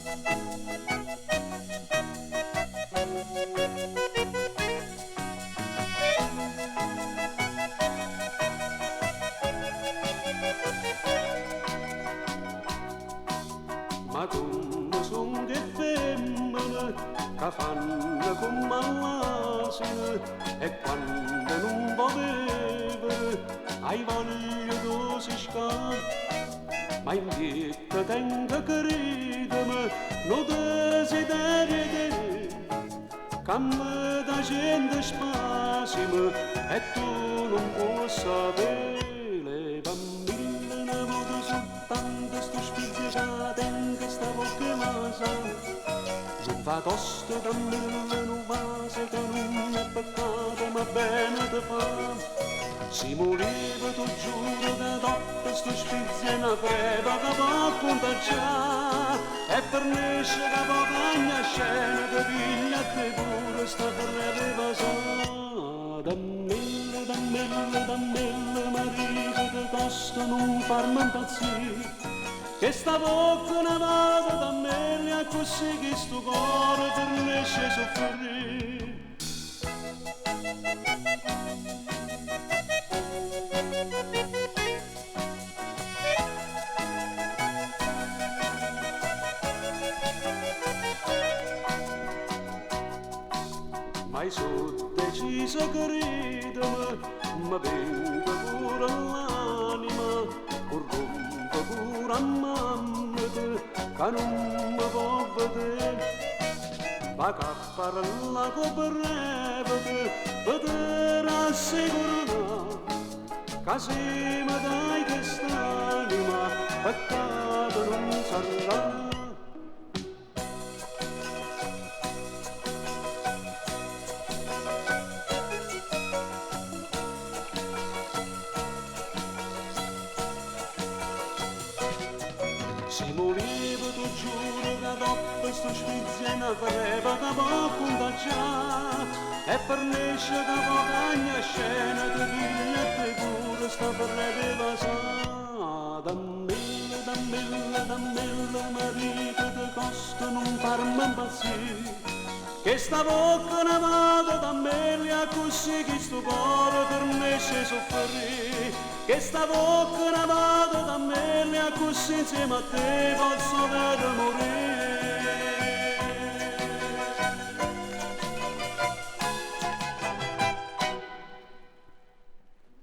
Ma come son che femmine che fanno come all'asino e quando non volevano hai voglia tu si scappa ma in vita tengo credimi non desideri te che mi da gente spasimo e tu non puoi sapere le bambine ne voglio soltanto sto spizio che tengo sta bocca masa non va tosto da mille non va se che non è peccato ma bene te fa si moriva tu giuro che dopo sto spizio è una creva che va a contagiare e per nesce che va a cagna scena che piglia a te pure sta creva sa da mille marito che costa non farmi impazzire che sta bocca una vada da me così che sto cuore per nesce soffrire mai sono deciso che ridere ma vengo pure l'anima corrompe pure a mamma che non mi può vedere va a parlare con breve per assicurare che se mi dai quest'anima peccato non sarà si moriva tu giuro che dopo sto spizio è una creva che va a contagiare e per nesce che va a cagna scena che piglia e te pure sta per le sa da mille marito che costa non farmi impazzire che sta bocca una vada da me così che sto cuore per nesce soffrire che sta bocca una vada da me così insieme a te posso vedere morire